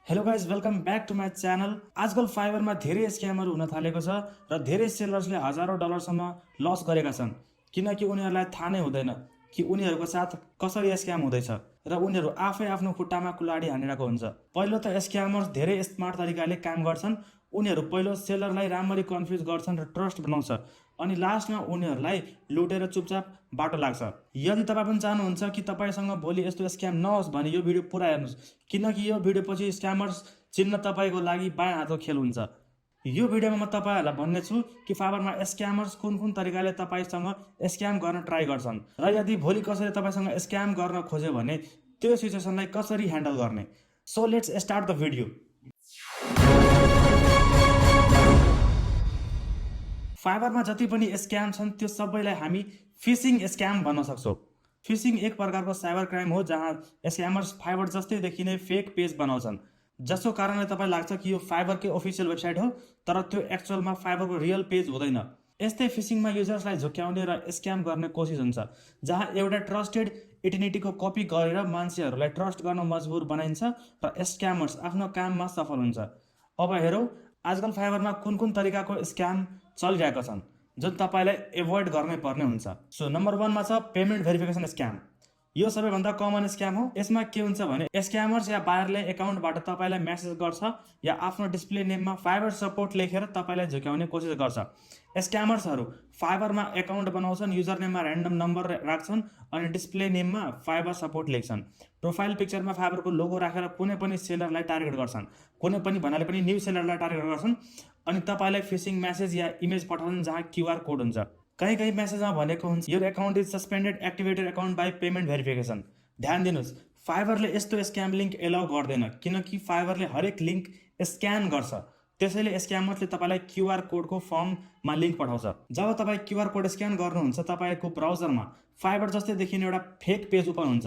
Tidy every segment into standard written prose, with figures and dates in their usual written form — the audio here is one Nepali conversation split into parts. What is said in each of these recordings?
Hello guys welcome back to my channel. आजकल फाइबरमा धेरै स्क्यामहरू हुन थालेको छ र धेरै सेलर्सले हजारौँ डलरसम्म लस गरेका छन् किनकि उनीहरूलाई थाहा नै हुँदैन कि उनीहरूको साथ कसरी स्क्याम हुँदैछ र उनीहरू आफै आफ्नो खुट्टामा कुलाडी हानिरहेको हुन्छ। पहिलो त स्क्यामर्स धेरै स्मार्ट तरिकाले काम गर्छन्। उनीहरू पहिलो सेलरलाई राम्ररी कन्फ्युज गर्छन् र ट्रस्ट बनाउँछ अनि लास्टमा उनीहरूलाई लुटेर चुपचाप बाटो लाग्छ। यदि तपाईँ पनि चाहनुहुन्छ कि तपाईँसँग भोलि यस्तो स्क्याम नहोस् भने यो भिडियो पुरा हेर्नुहोस् किनकि यो भिडियोपछि स्क्यामर्स चिन्न तपाईँको लागि बायाँ हातको खेल हुन्छ। यो भिडियोमा म तपाईँहरूलाई भन्ने छु कि फाइबरमा स्क्यामर्स कुन कुन तरिकाले तपाईँसँग स्क्याम गर्न ट्राई गर्छन् र यदि भोलि कसैले तपाईँसँग स्क्याम गर्न खोज्यो भने त्यो सिचुएसनलाई कसरी ह्यान्डल गर्ने। So let's start the video. फाइबरमा जति पनि स्क्याम छन् त्यो सबैलाई हामी फिसिङ स्क्याम भन्न सक्छौँ। फिसिङ एक प्रकारको साइबर क्राइम हो जहाँ स्क्यामर्स फाइबर जस्तै देखिने फेक पेज बनाउँछन् जसको कारणले तपाईँ लाग्छ कि यो फाइबरकै अफिसियल वेबसाइट हो तर त्यो एक्चुअलमा फाइबरको रियल पेज हुँदैन। यस्तै फिसिङमा युजर्सलाई झुक्क्याउने र स्क्याम गर्ने कोसिस हुन्छ जहाँ एउटा ट्रस्टेड इटिनिटीको कपी गरेर मान्छेहरूलाई ट्रस्ट गर्न मजबुर बनाइन्छ र स्क्यामर्स आफ्नो काममा सफल हुन्छ। अब हेरौँ आजकल फाइबरमा कुन कुन तरिकाको स्क्याम चलिरहेका छन् जुन तपाईँलाई एभोइड गर्नै पर्ने हुन्छ। सो नम्बर 1मा छ पेमेन्ट भेरिफिकेसन स्क्याम। यो सबैभन्दा कमन स्क्याम हो। यसमा के हुन्छ भने स्क्यामर्स या बायरले एकाउन्टबाट तपाईँलाई मेसेज गर्छ या आफ्नो डिस्प्ले नेममा फाइबर सपोर्ट लेखेर तपाईँलाई झुक्याउने कोसिस गर्छ। स्क्यामर्सहरू फाइबरमा एकाउन्ट बनाउँछन्, युजर नेममा ऱ्यान्डम नम्बर राख्छन् अनि डिस्प्ले नेममा फाइबर सपोर्ट लेख्छन्। प्रोफाइल पिक्चरमा फाइबरको लोगो राखेर कुनै पनि सेलरलाई टार्गेट गर्छन्, कुनै पनि भन्नाले पनि न्यू सेलरलाई टार्गेट गर्छन् अनि तपाईँलाई फिसिङ मेसेज या इमेज पठाउँछन् जहाँ क्युआर कोड हुन्छ। कहीँ कहीँ मेसेजमा भनेको हुन्छ यो account is suspended activated account by payment verification. ध्यान दिनुहोस्, फाइबरले यस्तो स्क्याम लिङ्क एलाउ गर्दैन किनकि फाइबरले हरेक लिङ्क स्क्यान गर्छ। त्यसैले स्क्यामर्सले तपाईँलाई क्युआर कोडको फर्ममा लिङ्क पठाउँछ। जब तपाईँ क्युआर कोड स्क्यान गर्नुहुन्छ तपाईँको ब्राउजरमा फाइबर जस्तै देखिने एउटा फेक पेज ओपन हुन्छ।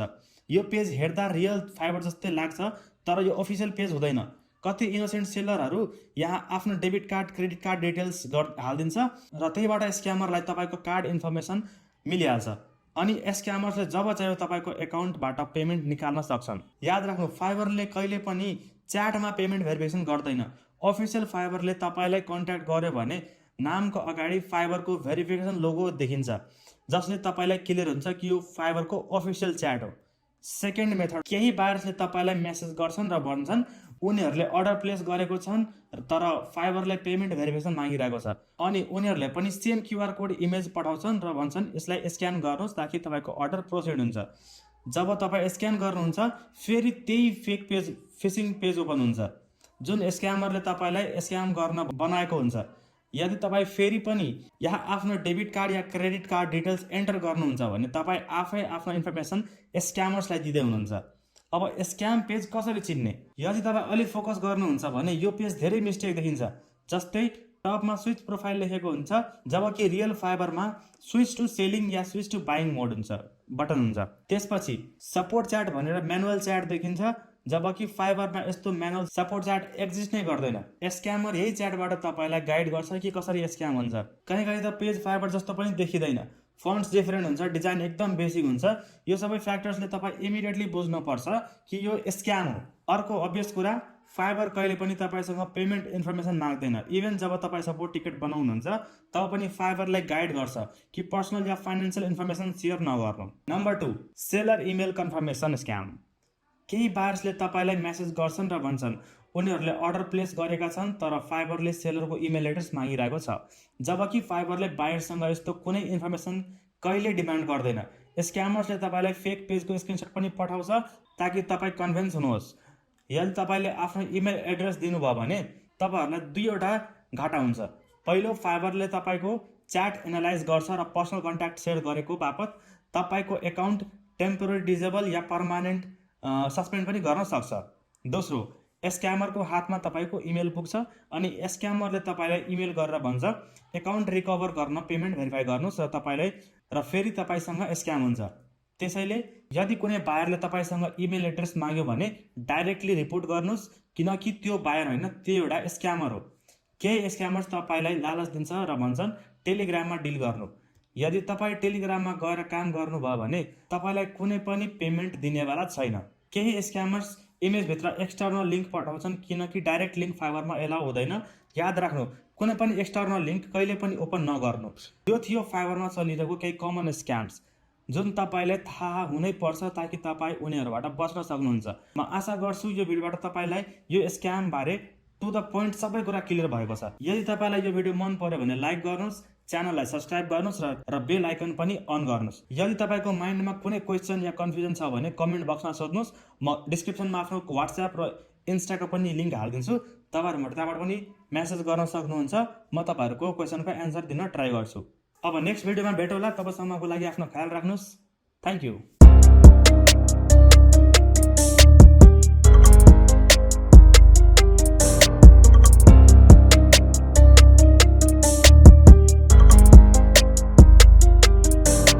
यो पेज हेर्दा रियल फाइबर जस्तै लाग्छ तर यो अफिसियल पेज हुँदैन। कति इनोसेन्ट सेलरहरू यहाँ आफ्नो debit card credit card details हालिदिन्छ र त्यहीबाट स्क्यामरलाई तपाईँको कार्ड इन्फर्मेसन मिलिहाल्छ अनि स्क्यामर्सले जब चाहियो तपाईँको एकाउन्टबाट पेमेन्ट निकाल्न सक्छन्। याद राख्नु, फाइबरले कहिले पनि च्याटमा पेमेन्ट भेरिफिकेसन गर्दैन। अफिसियल फाइबरले तपाईँलाई कन्ट्याक्ट गर्यो भने नामको अगाडि फाइबरको भेरिफिकेसन लोगो देखिन्छ जसले तपाईँलाई क्लियर हुन्छ कि यो फाइबरको अफिसियल च्याट हो। सेकेन्ड मेथड, केही बायर्सले तपाईँलाई मेसेज गर्छन् र भन्छन् उनीहरूले अर्डर प्लेस गरेको छन् तर फाइबरलाई पेमेन्ट भेरिफिकेसन मागिरहेको छ अनि उनीहरूले पनि सेम क्युआर कोड इमेज पठाउँछन् र भन्छन् यसलाई स्क्यान गर्नुहोस् ताकि तपाईँको अर्डर प्रोसिड हुन्छ। जब तपाईँ स्क्यान गर्नुहुन्छ फेरि त्यही fake page fishing page open हुन्छ जुन स्क्यामरले तपाईँलाई स्क्याम गर्न बनाएको हुन्छ। यदि तपाईँ फेरि पनि यहाँ आफ्नो डेबिट कार्ड या क्रेडिट कार्ड डिटेल्स एन्टर गर्नुहुन्छ भने तपाईँ आफै आफ्नो इन्फर्मेसन स्क्यामर्सलाई दिँदै हुनुहुन्छ। अब स्क्याम पेज कसरी चिन्ने? यदि तपाईँ अलिक फोकस गर्नुहुन्छ भने यो पेज धेरै मिस्टेक देखिन्छ। जस्तै टपमा स्विच प्रोफाइल लेखेको हुन्छ जबकि रियल फाइबरमा स्विच टु सेलिङ या स्विच टु बाइङ मोड हुन्छ बटन हुन्छ। त्यसपछि सपोर्ट च्याट भनेर म्यानुअल च्याट देखिन्छ जबकि फाइबरमा यस्तो म्यानुअल सपोर्ट च्याट एक्जिस्ट नै गर्दैन। स्क्यामर यही च्याटबाट तपाईँलाई गाइड गर्छ कि कसरी स्क्याम हुन्छ। कहीँ कहीँ त पेज फाइबर जस्तो पनि देखिँदैन, फन्ट्स डिफरेन्ट हुन्छ, डिजाइन एकदम बेसिक हुन्छ। यो सबै फ्याक्टर्सले तपाईँ इमिडिएटली बुझ्नुपर्छ कि यो स्क्याम हो। अर्को अभियस कुरा, फाइबर कहिले पनि तपाईँसँग पेमेन्ट इन्फर्मेसन माग्दैन। इभन जब तपाईँ सपोर्ट टिकट बनाउनुहुन्छ तब पनि फाइबरलाई गाइड गर्छ कि पर्सनल या फाइनेन्सियल इन्फर्मेसन सेयर नगर्नु। Number 2, seller email confirmation scam. केही बायर्सले तपाईँलाई मेसेज गर्छन् र भन्छन् उनीहरूले अर्डर प्लेस गरेका छन् तर फाइबरले सेलरको इमेल एड्रेस मागिरहेको छ जबकि फाइबरले बायरसँग यस्तो कुनै इन्फर्मेसन कहिले डिमान्ड गर्दैन। स्क्यामर्सले तपाईँलाई फेक पेजको स्क्रिनसट पनि पठाउँछ ताकि तपाईँ कन्भिन्स हुनुहोस्। यदि तपाईँले आफ्नो इमेल एड्रेस दिनुभयो भने तपाईँहरूलाई दुईवटा घाटा हुन्छ। पहिलो, फाइबरले तपाईँको च्याट एनालाइज गर्छ र पर्सनल कन्ट्याक्ट सेयर गरेको बापत तपाईँको एकाउन्ट टेम्पोररी डिजेबल या पर्मानेन्ट सस्पेन्ड पनि गर्न सक्छ। दोस्रो, स्क्यामरको हातमा तपाईँको इमेल पुग्छ अनि स्क्यामरले तपाईँलाई इमेल गरेर भन्छ एकाउन्ट रिकभर गर्न पेमेन्ट भेरिफाई गर्नुहोस् र तपाईँलाई र फेरि तपाईँसँग स्क्याम हुन्छ। त्यसैले यदि कुनै बायरले तपाईँसँग इमेल एड्रेस माग्यो भने डाइरेक्टली रिपोर्ट गर्नुहोस् किनकि त्यो बायर होइन, त्यो एउटा स्क्यामर हो। केही स्क्यामर्स तपाईँलाई लालच दिन्छ र भन्छन् टेलिग्राममा डिल गर्नु। यदि तपाईँ टेलिग्राममा गएर काम गर्नुभयो भने तपाईँलाई कुनै पनि पेमेन्ट दिनेवाला छैन। केही स्क्यामर्स इमेजभित्र एक्सटर्नल लिङ्क पठाउँछन्, किनकि डाइरेक्ट लिङ्क फाइबरमा एलाउ हुँदैन। याद राख्नु, कुनै पनि एक्सटर्नल लिङ्क कहिले पनि ओपन नगर्नु। यो थियो फाइबरमा चलिरहेको केही कमन स्क्याम्स जुन तपाईँलाई थाहा हुनै पर्छ ताकि तपाईँ उनीहरूबाट बच्न सक्नुहुन्छ। म आशा गर्छु यो भिडियोबाट तपाईँलाई यो स्क्यामबारे टु द पोइन्ट सबै कुरा क्लियर भएको छ। यदि तपाईँलाई यो भिडियो मन पर्यो भने लाइक गर्नुहोस्, च्यानललाई सब्सक्राइब गर्नुहोस् र बेल आइकन पनि अन गर्नुहोस्। यदि तपाईँको माइन्डमा कुनै क्वेसन या कन्फ्युजन छ भने कमेन्ट बक्समा सोध्नुहोस्। म डिस्क्रिप्सनमा आफ्नो वाट्सएप र इन्स्टाको पनि लिङ्क हालिदिन्छु, तपाईँहरू त्यहाँबाट पनि मेसेज गर्न सक्नुहुन्छ। म तपाईँहरूको क्वेसनको एन्सर दिन ट्राई गर्छु। अब नेक्स्ट भिडियोमा भेटौँला, तबसम्मको लागि आफ्नो ख्याल राख्नुहोस्। Thank you.